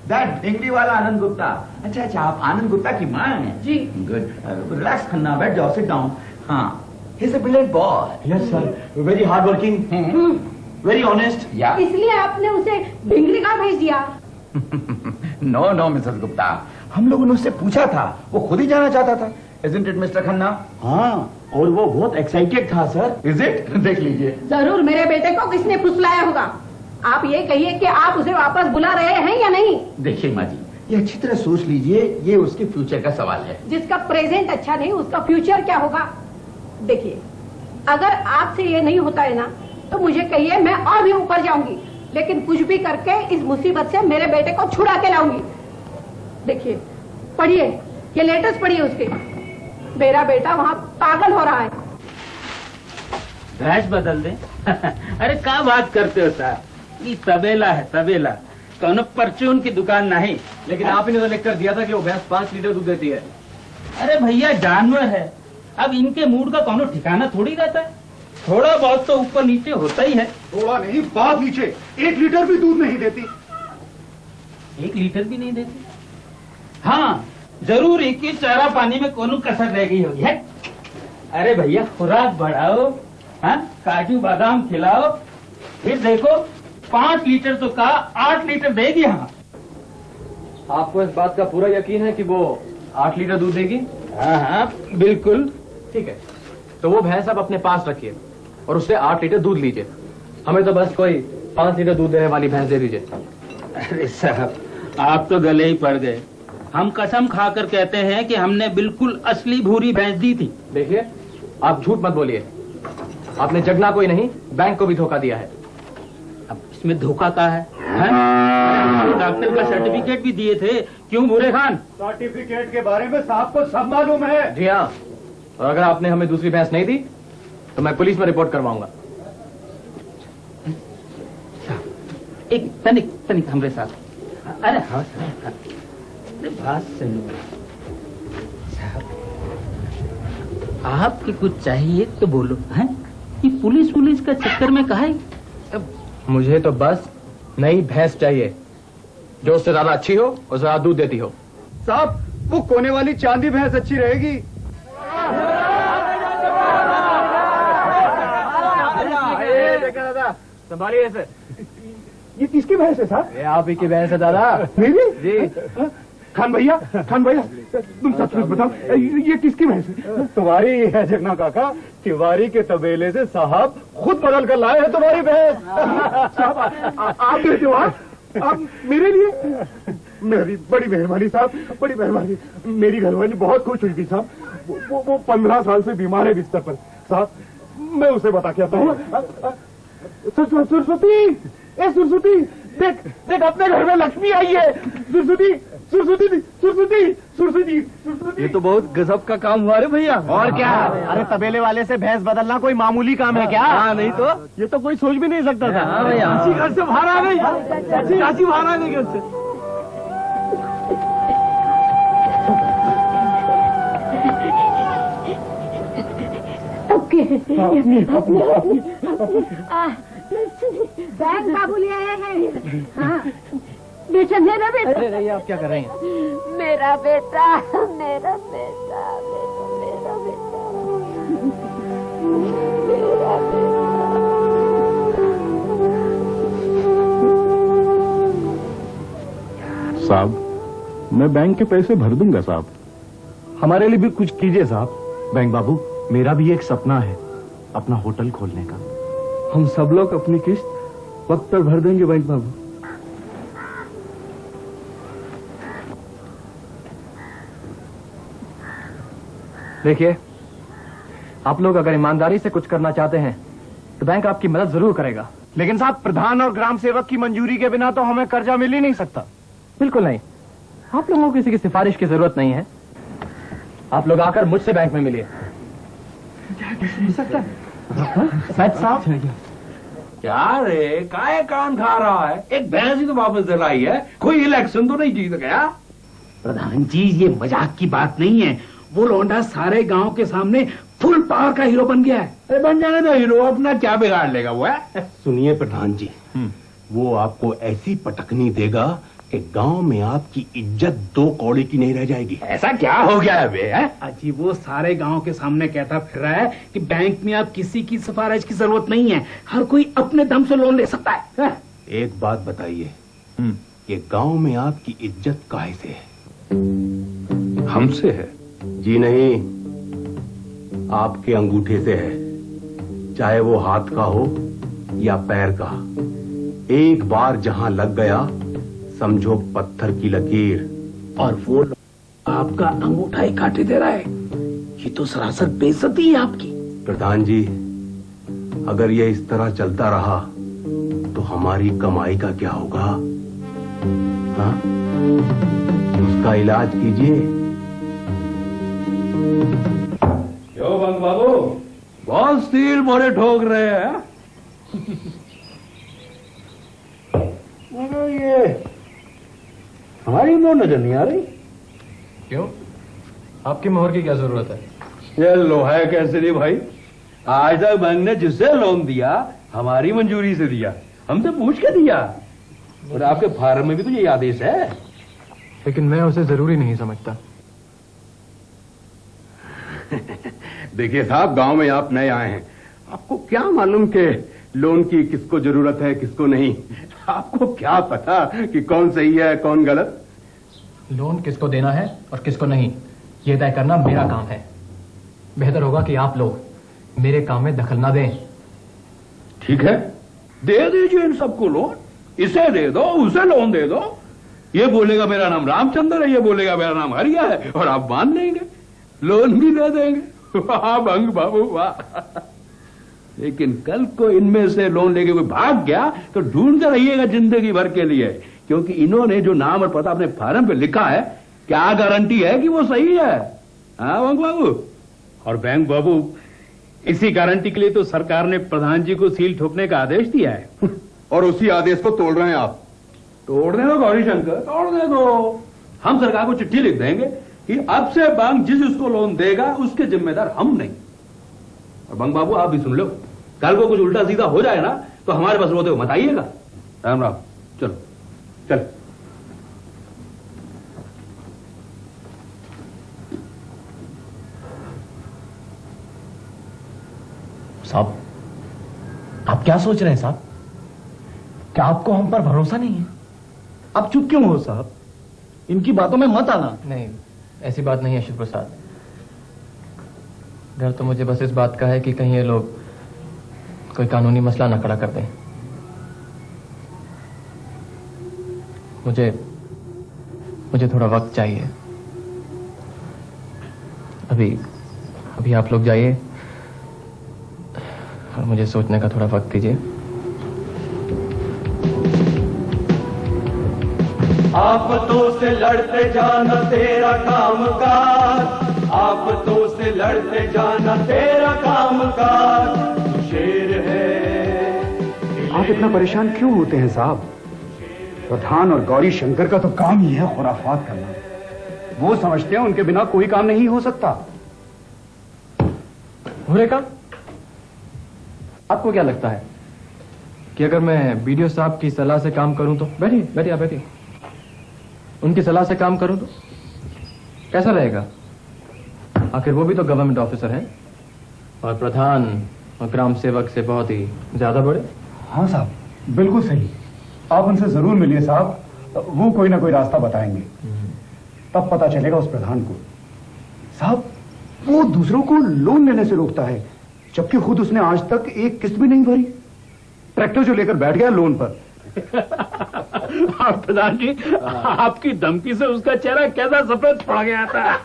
दैट भिंगरी वाला आनंद गुप्ता। अच्छा आप आनंद गुप्ता की माँ हैं? जी। गुड। रिलैक्स खन्ना, बैठ जाओ, सिट डाउन। हाँ, he is a brilliant boy. Yes sir, very hard working, very honest. या इसलिए आपने उसे भिंगरी का भेज दिया? नो मिसेस गुप्ता, हम लोगों ने उससे पूछा था, वो खुद ही जाना चाहता था। Isn't it, mister Khanna? हाँ, और वो बहुत एक्साइटेड था सर। Is it? देख लीजिए। जरूर मेरे बेटे को किसने फुसलाया होगा। आप ये कहिए कि आप उसे वापस बुला रहे हैं या नहीं? देखिए माँ जी, ये अच्छी तरह सोच लीजिए, ये उसके फ्यूचर का सवाल है। जिसका प्रेजेंट अच्छा नहीं, उसका फ्यूचर क्या होगा? देखिए, अगर आपसे ये नहीं होता है ना, तो मुझे कहिए, मैं और भी ऊपर जाऊंगी, लेकिन कुछ भी करके इस मुसीबत से मेरे बेटे को छुड़ा के लाऊंगी। देखिए, पढ़िए, ये लेटेस्ट पढ़िए उसके। मेरा बेटा वहाँ पागल हो रहा है। भैंस बदल दे? अरे क्या बात करते हो साहब, ये तबेला है, तबेला, कौन परचून की दुकान नहीं। लेकिन आप ही ने तो लिख कर दिया था कि वो भैंस 5 लीटर दूध देती है। अरे भैया जानवर है, अब इनके मूड का कौन ठिकाना थोड़ी रहता है, थोड़ा बहुत तो ऊपर नीचे होता ही है। थोड़ा नहीं, बहुत नीचे, 1 लीटर भी दूध नहीं देती। 1 लीटर भी नहीं देती? हाँ जरूर, एक ही चारा पानी में कोनो कसर रह गई होगी है। अरे भैया खुराक बढ़ाओ, हाँ, काजू बादाम खिलाओ, फिर देखो 5 लीटर तो का 8 लीटर देगी। हाँ, आपको इस बात का पूरा यकीन है कि वो 8 लीटर दूध देगी? हाँ बिल्कुल। ठीक है, तो वो भैंस आप अपने पास रखिए और उससे 8 लीटर दूध लीजिए। हमें तो बस कोई 5 लीटर दूध देने वाली भैंस दे दीजिए। अरे साहब, आप तो गले ही पड़ गए। हम कसम खाकर कहते हैं कि हमने बिल्कुल असली भूरी भैंस दी थी। देखिए, आप झूठ मत बोलिए। आपने जगना कोई नहीं, बैंक को भी धोखा दिया है। अब इसमें धोखा का है? डॉक्टर का सर्टिफिकेट भी दिए थे, क्यों भूरे खान? सर्टिफिकेट के बारे में साहब को सब मालूम है। जी हाँ, और अगर आपने हमें दूसरी भैंस नहीं दी तो मैं पुलिस में रिपोर्ट करवाऊंगा। एक तनिक हमरे साथ। अरे हाँ बात सुनो साहब, आपके कुछ चाहिए तो बोलो। हैं, ये पुलिस का चक्कर में कहा है? मुझे तो बस नई भैंस चाहिए, जो उससे ज्यादा अच्छी हो और ज्यादा दूध देती हो। साहब, वो कोने वाली चांदी भैंस अच्छी रहेगी। संभालिए इसे। ये किसकी भैंस है साहब? ये आप ही की भैंस है दादा। मेरी? जी। खान भैया तुम सच बताओ ये किसकी भैंस है? तुम्हारी है जगना काका, तिवारी के तबेले से साहब खुद बदल कर लाए हैं तुम्हारी भैंस। साहब आप देते हो आप मेरे लिए? मेरी बड़ी मेहरबानी साहब, बड़ी मेहरबानी। मेरी घरवाली बहुत खुश हुई थी साहब, वो 15 साल से बीमार है बिस्तर पर साहब। मैं उसे बता के आता हूँ। सरस्वती, ए सरस्वती, देख देख अपने घर में लक्ष्मी आई है। सरस्वती सरस्वती सरस्वती सरस्वती सरस्वती। ये तो बहुत गजब का काम हुआ रे भैया। और क्या? अरे तबेले वाले से भैंस बदलना कोई मामूली काम है क्या? हाँ नहीं तो ये तो कोई सोच भी नहीं सकता था। हाँ भैया। घर से बाहर आ गई, चाची बाहर आ गई घर से। बैंक बाबू ले आए हैं। हाँ बेटा, मेरा बेटा। अरे रही आप क्या कर रही हैं? मेरा बेटा, मेरा बेटा, मेरा बेटा, मेरा बेटा। साहब मैं बैंक के पैसे भर दूंगा साहब। हमारे लिए भी कुछ कीजिए साहब। बैंक बाबू, मेरा भी एक सपना है अपना होटल खोलने का। हम सब लोग अपनी किस्त वक्त पर भर देंगे बैंक बाबू। देखिए, आप लोग अगर ईमानदारी से कुछ करना चाहते हैं तो बैंक आपकी मदद जरूर करेगा। लेकिन साहब, प्रधान और ग्राम सेवक की मंजूरी के बिना तो हमें कर्जा मिल ही नहीं सकता। बिल्कुल नहीं, आप लोगों को किसी की सिफारिश की जरूरत नहीं है। आप लोग आकर मुझसे बैंक में मिलिए। सच साहब? क्या रे, काय कान खा रहा है? एक भैंस ही तो वापस दिलाई है, कोई इलेक्शन तो नहीं जीत गया। प्रधान जी, ये मजाक की बात नहीं है। वो लौंडा सारे गांव के सामने फुल पावर का हीरो बन गया है। अरे बन जाने दो हीरो, अपना क्या बिगाड़ लेगा वो है? सुनिए प्रधान जी, वो आपको ऐसी पटकनी देगा कि गांव में आपकी इज्जत 2 कौड़ी की नहीं रह जाएगी। ऐसा क्या हो गया है बे? अजी, वो सारे गांव के सामने कहता फिर रहा है कि बैंक में आप किसी की सिफारिश की जरूरत नहीं है, हर कोई अपने दम से लोन ले सकता है। एक बात बताइए, ये गांव में आपकी इज्जत काहे से है? हमसे है? जी नहीं, आपके अंगूठे से है। चाहे वो हाथ का हो या पैर का, एक बार जहां लग गया समझो पत्थर की लकीर। और वो आपका अंगूठा ही काटे दे रहा है। ये तो सरासर बेइज्जती है आपकी। प्रधान जी, अगर ये इस तरह चलता रहा तो हमारी कमाई का क्या होगा? हाँ? उसका इलाज कीजिए। क्यों बंग बाबू, बहुत स्टील मोरे ठोक रहे हैं? ये हमारी मोहर नजर नहीं आ रही। क्यों, आपकी मोहर की क्या जरूरत है? ये लोहा है कैसे नहीं भाई? आज तक बैंक ने जिससे लोन दिया हमारी मंजूरी से दिया, हमसे पूछ के दिया। और आपके फार्म में भी तो यही आदेश है। लेकिन मैं उसे जरूरी नहीं समझता। देखिए साहब, गांव में आप नए आए हैं, आपको क्या मालूम कि लोन की किसको जरूरत है किसको नहीं? आपको क्या पता कि कौन सही है कौन गलत? लोन किसको देना है और किसको नहीं, यह तय करना मेरा काम है। बेहतर होगा कि आप लोग मेरे काम में दखल ना दें। ठीक है, दे दीजिए इन सबको लोन। इसे दे दो, उसे लोन दे दो। ये बोलेगा मेरा नाम रामचंद्र है, ये बोलेगा मेरा नाम हरिया है, और आप मान लेंगे, लोन भी दे देंगे। वाह बंग बाबू वाह। लेकिन कल को इनमें से लोन लेके कोई भाग गया तो ढूंढते रहिएगा जिंदगी भर के लिए, क्योंकि इन्होंने जो नाम और पता अपने फार्म पे लिखा है, क्या गारंटी है कि वो सही है? हाँ बंग बाबू। और बैंक बाबू, इसी गारंटी के लिए तो सरकार ने प्रधान जी को सील ठोकने का आदेश दिया है। और उसी आदेश को तोड़ रहे हैं आप। तोड़ने दो गौरी शंकर, तोड़ने दो। हम सरकार को चिट्ठी लिख देंगे कि अब से बैंक जिस उसको लोन देगा उसके जिम्मेदार हम नहीं। और बंग बाबू आप भी सुन लो, कल को कुछ उल्टा सीधा हो जाए ना तो हमारे पास रोते हो मत आइएगा। राम राम, चलो चल। साहब, आप क्या सोच रहे हैं साहब? क्या आपको हम पर भरोसा नहीं है? आप चुप क्यों हो साहब? इनकी बातों में मत आना। नहीं, ऐसी बात नहीं है शिव प्रसाद। डर तो मुझे बस इस बात का है कि कहीं ये लोग कोई कानूनी मसला ना खड़ा कर दें। मुझे थोड़ा वक्त चाहिए। अभी आप लोग जाइए और मुझे सोचने का थोड़ा वक्त दीजिए। आफतों से लड़ते जाना तेरा कामकाज, आफतों से लड़ते जाना तेरा कामकाज, तू शेर है। आप इतना परेशान क्यों होते हैं साहब? प्रधान और गौरी शंकर का तो काम ही है खुराफात करना। वो समझते हैं उनके बिना कोई काम नहीं हो सकता। हुरेका, आपको क्या लगता है कि अगर मैं बीडीओ साहब की सलाह से काम करूं तो? बैठिए आप बैठिए। उनकी सलाह से काम करूं तो कैसा रहेगा? आखिर वो भी तो गवर्नमेंट ऑफिसर हैं और प्रधान और ग्राम सेवक से बहुत ही ज्यादा बड़े। हाँ साहब, बिल्कुल सही। आप उनसे जरूर मिलिए साहब, वो कोई ना कोई रास्ता बताएंगे। तब पता चलेगा उस प्रधान को। साहब, वो दूसरों को लोन लेने से रोकता है, जबकि खुद उसने आज तक एक किस्त भी नहीं भरी। ट्रैक्टर जो लेकर बैठ गया लोन पर। प्रधान जी, आपकी धमकी से उसका चेहरा कैसा सफेद पड़ गया था।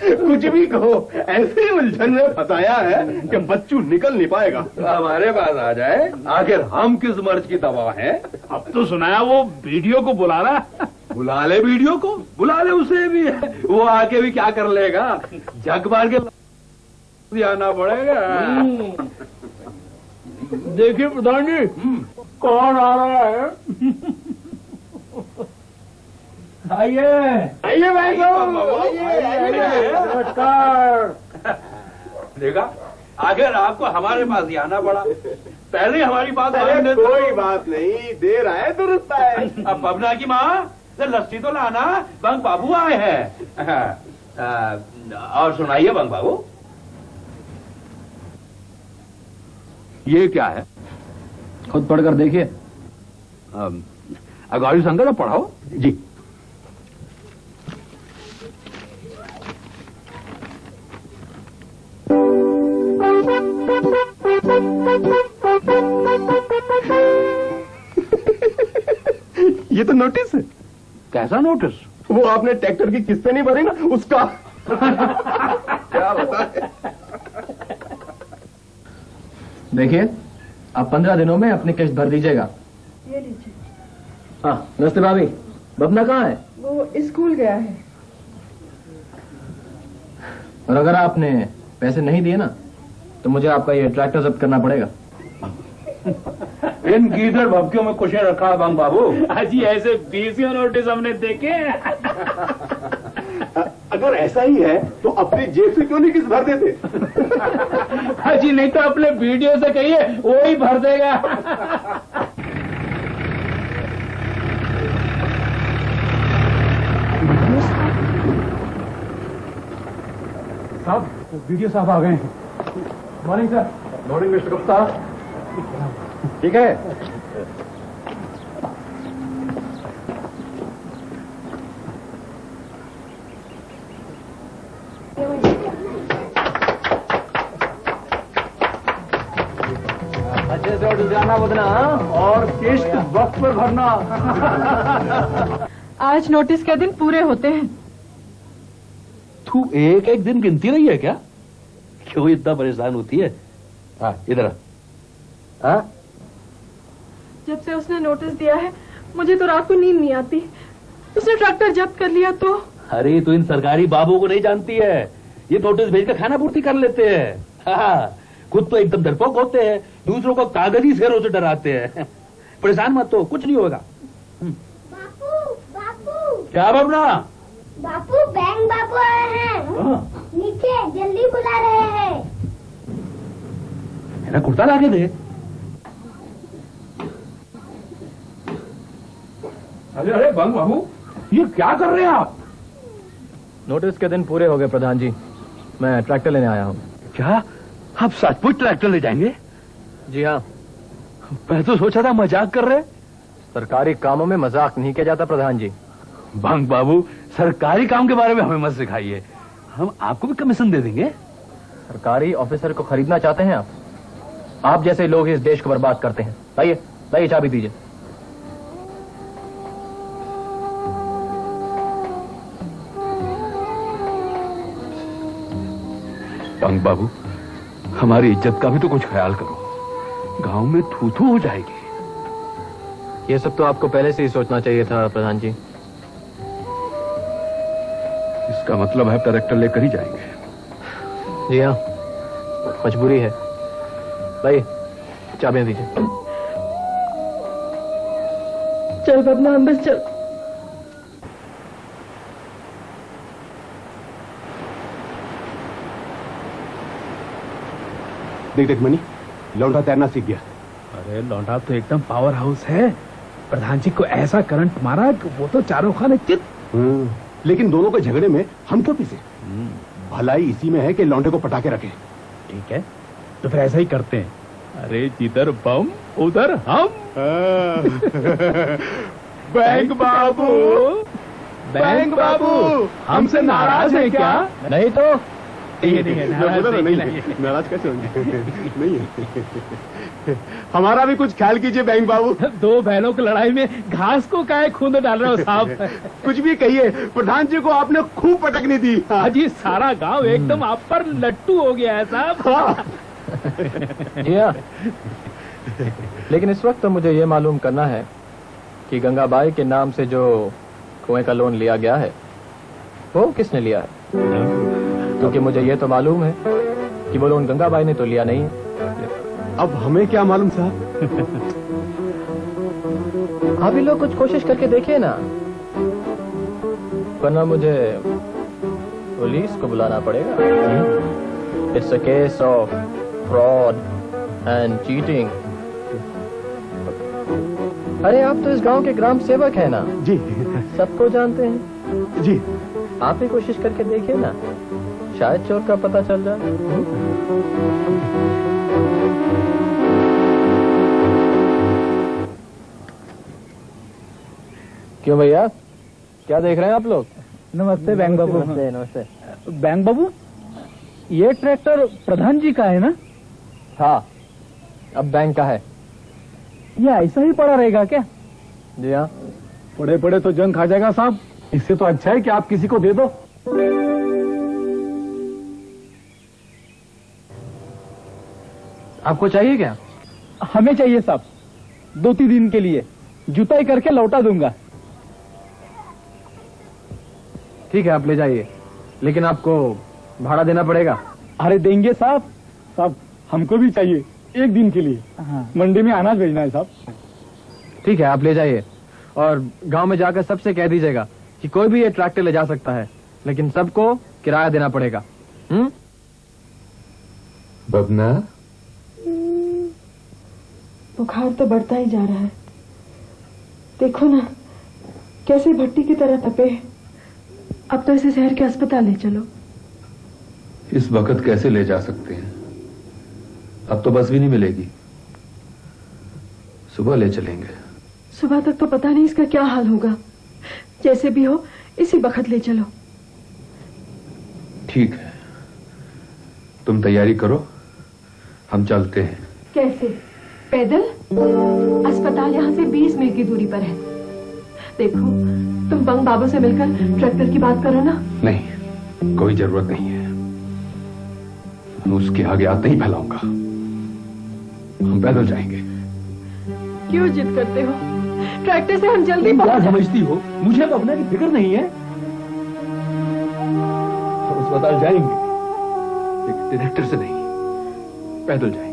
कुछ भी कहो, ऐसे उलझन में फंसाया है कि बच्चू निकल नहीं पाएगा। हमारे पास आ जाए, आखिर हम किस मर्ज की दवा है। अब तो सुनाया वो वीडियो को बुला रहा। बुला ले वीडियो को, बुला ले उसे भी, वो आके भी क्या कर लेगा, जग मार के आना पड़ेगा। देखिए प्रधान जी, कौन आ रहा है। आइए भाई, नमस्कार। देखा, आखिर आपको हमारे पास ही आना पड़ा। पहले हमारी बात कोई बात नहीं, देर आए दुरुस्त आए। अब बबना की माँ लस्सी तो लाना, बंग बाबू आए हैं। और सुनाइए बंग बाबू, ये क्या है? खुद पढ़कर देखिए। गौरी शंकर पढ़ाओ जी। ये तो नोटिस है। कैसा नोटिस? वो आपने ट्रैक्टर की किस्तें नहीं भरी ना, उसका। क्या बताए? देखिए, आप 15 दिनों में अपनी किस्त भर दीजिएगा। ये लीजिए। हाँ, नमस्ते भाभी। बबना कहाँ है? वो स्कूल गया है। और अगर आपने पैसे नहीं दिए ना, तो मुझे आपका ये ट्रैक्टर जब्त करना पड़ेगा। इन गीदड़ भक्तियों में कुछ रखा है बंग बाबू। हाजी, ऐसे 20 नोटिस हमने देखे। अगर ऐसा ही है तो अपनी जेब से क्यों नहीं किस्त भर देते? हाजी, नहीं तो अपने वीडियो से कहिए, वो ही भर देगा। साहब, वीडियो साहब आ गए हैं। Morning sir. Morning mister Gupta. ठीक है। अच्छे से ऑर्डर जाना बदना और किस्त वक्त पर भरना। आज नोटिस के दिन पूरे होते हैं। तू एक एक दिन गिनती रही है क्या? क्यों इतना परेशान होती है? हाँ, इधर हाँ? जब से उसने नोटिस दिया है, मुझे तो रात को नींद नहीं आती। उसने ट्रैक्टर जब्त कर लिया तो। अरे तू इन सरकारी बाबुओं को नहीं जानती है, ये नोटिस भेजकर खाना पूर्ति कर लेते हैं। हाँ, खुद तो एकदम डरपोक होते हैं, दूसरों को कागजी शेरों से डराते हैं। परेशान मत हो, कुछ नहीं होगा। बापू, बापू। क्या बबना? बापू, बैंक बापू आए हैं। नीचे जल्दी बुला रहे हैं। मेरा कुर्ता लाके दे। अरे अरे बंग बाबू, ये क्या कर रहे हैं आप? नोटिस के दिन पूरे हो गए प्रधान जी, मैं ट्रैक्टर लेने आया हूँ। क्या आप सचमुच ट्रैक्टर ले जाएंगे? जी हाँ। मैं तो सोचा था मजाक कर रहे। सरकारी कामों में मजाक नहीं किया जाता प्रधान जी। बंक बाबू, सरकारी काम के बारे में हमें मत सिखाइए, हम आपको भी कमीशन दे देंगे। सरकारी ऑफिसर को खरीदना चाहते हैं आप जैसे लोग इस देश को बर्बाद करते हैं। लाइए लाइए चाबी दीजिए। बंक बाबू, हमारी इज्जत का भी तो कुछ ख्याल करो, गांव में थू थू हो जाएगी। ये सब तो आपको पहले से ही सोचना चाहिए था प्रधान जी। इसका मतलब है ट्रैक्टर लेकर ही जाएंगे। जी हाँ, मजबूरी है। लाइए चाबियां दीजिए। चल बदना अंदर चल। देख देख मनी, लौंडा तैरना सीख गया। अरे लौंडा तो एकदम पावर हाउस है। प्रधान जी को ऐसा करंट मारा कि वो तो चारों खाने चित। लेकिन दोनों के झगड़े में हम क्यों पीछे? भलाई इसी में है कि लौंडे को पटाके रखें। ठीक है, तो फिर ऐसा ही करते हैं। अरे जिधर बम उधर हम। बैंक बाबू, बैंक बाबू हमसे नाराज है क्या? नहीं तो नाराज कैसे होंगे? नहीं है। हमारा भी कुछ ख्याल कीजिए बैंक बाबू। दो बहनों की लड़ाई में घास को काहे खूंद डाल रहे हो साहब? कुछ भी कहिए, प्रधान जी को आपने खूब पटकनी दी। आज ये सारा गांव एकदम आप पर लट्टू हो गया है साहब। लेकिन इस वक्त तो मुझे ये मालूम करना है कि गंगाबाई के नाम से जो कुएं का लोन लिया गया है वो किसने लिया है, क्योंकि मुझे ये तो मालूम है कि वो लोन गंगाबाई ने तो लिया नहीं है। अब हमें क्या मालूम साहब? आप ही लोग कुछ कोशिश करके देखिए ना, वरना मुझे पुलिस को बुलाना पड़ेगा। It's a case of fraud and cheating. अरे आप तो इस गांव के ग्राम सेवक है ना? जी। सबको जानते हैं जी। आप ही कोशिश करके देखिए ना, शायद चोर का पता चल जाए। क्यों भैया, क्या देख रहे हैं आप लोग? नमस्ते बैंक बाबू। नमस्ते नमस्ते। बैंक बाबू, ये ट्रैक्टर प्रधान जी का है ना? हाँ, अब बैंक का है। ये ऐसा ही पड़ा रहेगा क्या? जी हाँ। पड़े पड़े तो जंग खा जाएगा साहब। इससे तो अच्छा है कि आप किसी को दे दो। आपको चाहिए क्या? हमें चाहिए साहब, 2-3 दिन के लिए जुताई करके लौटा दूंगा। ठीक है, आप ले जाइए, लेकिन आपको भाड़ा देना पड़ेगा। अरे देंगे साहब। साहब हमको भी चाहिए 1 दिन के लिए। मंडी में अनाज भेजना है साहब। ठीक है, आप ले जाइए और गांव में जाकर सबसे कह दीजिएगा कि कोई भी ये ट्रैक्टर ले जा सकता है, लेकिन सबको किराया देना पड़ेगा। बबना, बुखार तो बढ़ता ही जा रहा है। देखो ना कैसे भट्टी की तरह तपे। अब तो इसे शहर के अस्पताल ले चलो। इस वक्त कैसे ले जा सकते हैं? अब तो बस भी नहीं मिलेगी, सुबह ले चलेंगे। सुबह तक तो पता नहीं इसका क्या हाल होगा। जैसे भी हो इसी वक्त ले चलो। ठीक है, तुम तैयारी करो, हम चलते हैं। कैसे? पैदल? अस्पताल यहाँ से 20 मील की दूरी पर है। देखो तुम बंग बाबू से मिलकर ट्रैक्टर की बात करो ना। नहीं, कोई जरूरत नहीं है, उसके आगे आते ही फैलाऊंगा। हम पैदल जाएंगे। क्यों जिद करते हो? ट्रैक्टर से हम जल्दी क्या समझती हो? मुझे अब अपने की फिक्र नहीं है। हम अस्पताल जाएंगे, लेकिन ट्रैक्टर से नहीं, पैदल जाएंगे।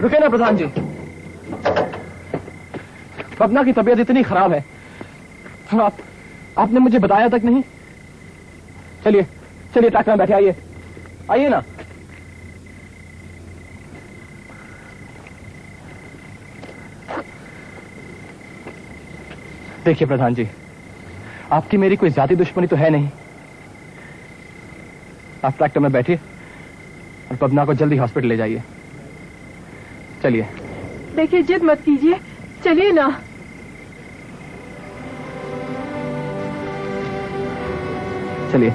रुके ना प्रधान जी। पवना की तबीयत इतनी खराब है, आपने मुझे बताया तक नहीं। चलिए चलिए ट्रैक्टर में बैठे, आइए आइए ना। देखिए प्रधान जी, आपकी मेरी कोई ज्यादा दुश्मनी तो है नहीं। आप ट्रैक्टर में बैठिए और पवना को जल्दी हॉस्पिटल ले जाइए। चलिए। देखिए जिद मत कीजिए, चलिए ना। चलिए।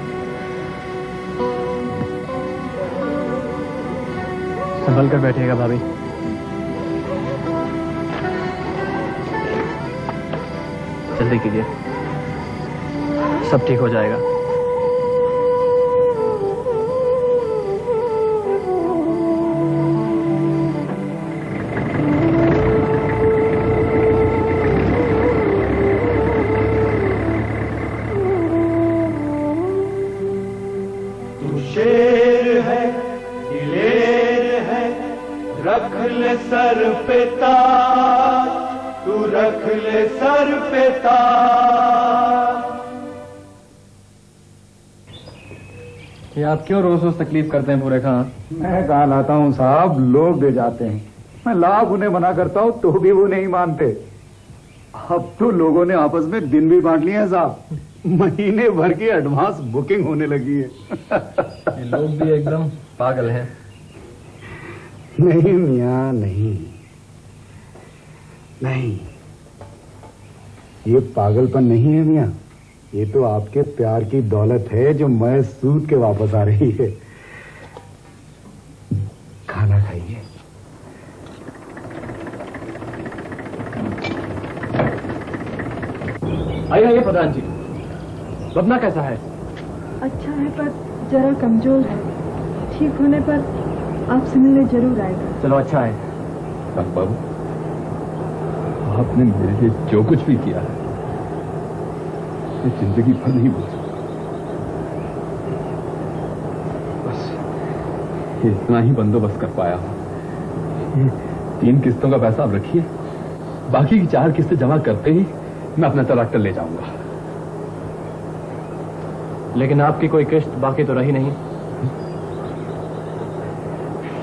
संभल कर बैठिएगा भाभी। जल्दी कीजिए, सब ठीक हो जाएगा। सर पे ताज, तू रख ले सर पे ताज। ये आप क्यों रोज रोज तकलीफ करते हैं पूरे खां? मैं कहाँ लाता हूँ साहब, लोग दे जाते हैं। मैं लाख उन्हें मना करता हूँ तो भी वो नहीं मानते। अब तो लोगों ने आपस में दिन भी बांट लिए हैं साहब। महीने भर की एडवांस बुकिंग होने लगी है। ये लोग भी एकदम पागल हैं। नहीं मियां, नहीं नहीं, ये पागलपन नहीं है मियां, ये तो आपके प्यार की दौलत है जो मैं सूद के वापस आ रही है। खाना खाइए। आइए आइए प्रधान जी। पवना कैसा है? अच्छा है पर जरा कमजोर है। ठीक होने पर आपसे मिलने जरूर आएगा। चलो अच्छा है। बाबू, आपने मेरे लिए जो कुछ भी किया है ये जिंदगी भर नहीं भूल सकता। बस ये इतना ही बंदोबस्त कर पाया हूं। 3 किस्तों का पैसा आप रखिए, बाकी की 4 किस्तें जमा करते ही मैं अपना ट्रैक्टर ले जाऊंगा। लेकिन आपकी कोई किस्त बाकी तो रही नहीं।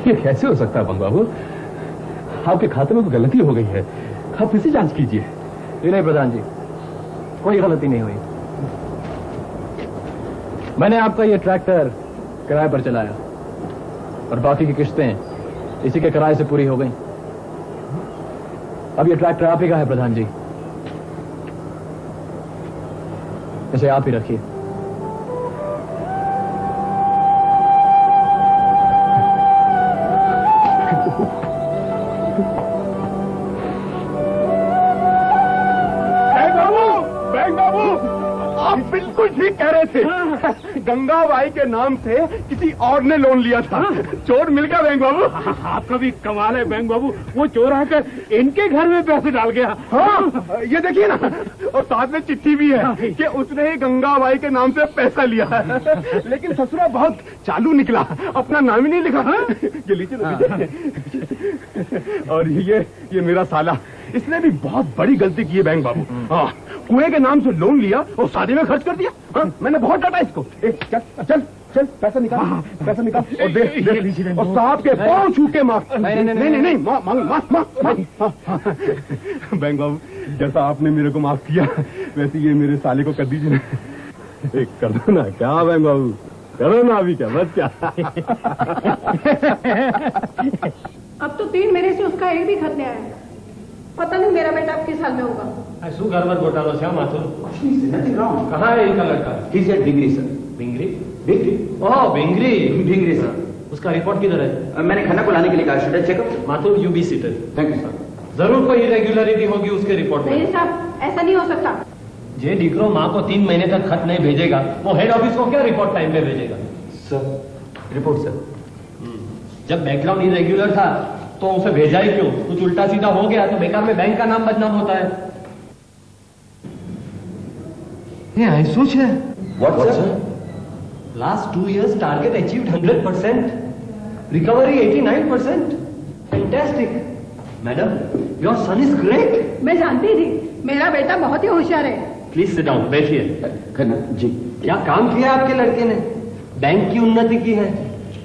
ये कैसे हो सकता है बंग बाबू? आपके खाते में तो गलती हो गई है, आप इसी जांच कीजिए। नहीं प्रधान जी, कोई गलती नहीं हुई। मैंने आपका ये ट्रैक्टर किराए पर चलाया और बाकी की किस्तें इसी के किराए से पूरी हो गई। अब ये ट्रैक्टर आप ही का है प्रधान जी, इसे आप ही रखिए। बिल्कुल ठीक कह रहे थे। गंगाबाई के नाम से किसी और ने लोन लिया था। चोर मिल गया बैंक बाबू। आपका भी कमाल है बैंक बाबू, वो चोर आकर इनके घर में पैसे डाल गया। हाँ, ये देखिए ना, और साथ में चिट्ठी भी है कि उसने ही गंगाबाई के नाम से पैसा लिया है। लेकिन ससुरा बहुत चालू निकला, अपना नाम ही नहीं लिखा। ये लीजिए। और ये मेरा साला, इसने भी बहुत बड़ी गलती की है बैंक बाबू। हाँ, कुएं के नाम से लोन लिया और शादी में खर्च कर दिया। हाँ, मैंने बहुत डांटा इसको। चल चल चल, पैसा निकाल, पैसा निकाल और दे। और साहब के पांव छू के माफ। नहीं, माफ। बैंक बाबू, जैसा आपने मेरे को माफ किया वैसे ये मेरे साले को कर दीजिए ना। एक कर दो ना। क्या बैंक बाबू, करो ना अभी। क्या बस क्या। अब तो 3 महीने से उसका एक भी खत नहीं आया। पता नहीं मेरा बेटा अब किस हाल में होगा। શું ઘરમાં ગોટાળો છે માથુર? कहाँ है इनका लड़का? Degree sir. बिंगरी? डिग्री? ओह बिंगरी। Degree sir. उसका रिपोर्ट किधर है? मैंने खन्ना को लाने के लिए कहा। Should I checkup? Mathur you be seated. Thank you sir. जरूर कोई इरेग्युलरिटी होगी उसके रिपोर्ट में। नहीं साहब, ऐसा नहीं हो सकता। जे डीकरो माँ को 3 महीने तक खत नहीं भेजेगा, वो हेड ऑफिस को क्या रिपोर्ट टाइम पे भेजेगा? Sir report sir. जब बैकग्राउंड इरेग्युलर था तो उसे भेजा ही क्यों? कुछ उल्टा सीधा हो गया तो बेकार में बैंक का नाम बदनाम होता है। ये आइसोच है। What sir? Last 2 years target achieved 100%, recovery 89%, fantastic madam, your son is great. मैं जानती थी मेरा बेटा बहुत ही होशियार है। प्लीज सिट डाउन, बैठिए। खन्ना जी, क्या काम किया आपके लड़के ने? बैंक की उन्नति की है,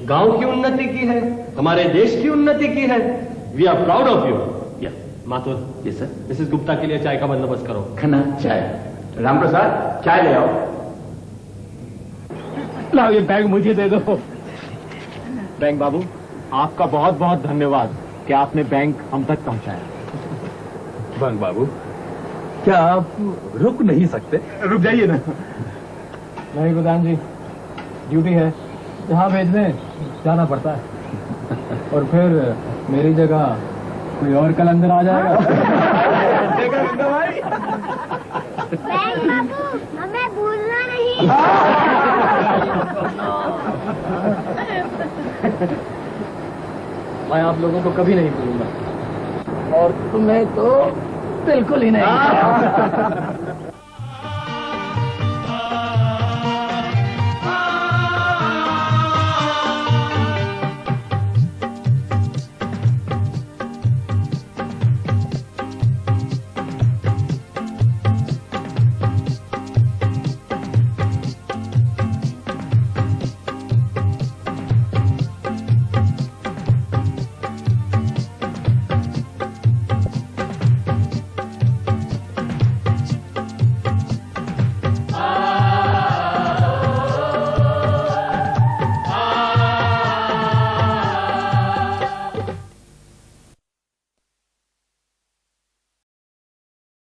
गांव की उन्नति की है, हमारे देश की उन्नति की है। We are proud of you. Mathur, yes sir. Mrs Gupta के लिए चाय का बंदोबस्त करो। खन्ना चाय। राम प्रसाद चाय ले आओ। लाओ ये बैग मुझे दे दो। बैंक बाबू, आपका बहुत बहुत धन्यवाद कि आपने बैंक हम तक पहुंचाया। बैंक बाबू, क्या आप रुक नहीं सकते? रुक जाइए ना। नहीं प्रधान जी, ड्यूटी है, जहाँ भेज दें जाना पड़ता है। और फिर मेरी जगह कोई और कल अंदर आ जाएगा। बैंक बाबू, हमें भूलना नहीं। मैं आप लोगों को कभी नहीं भूलूंगा और तुम्हें तो बिल्कुल ही नहीं।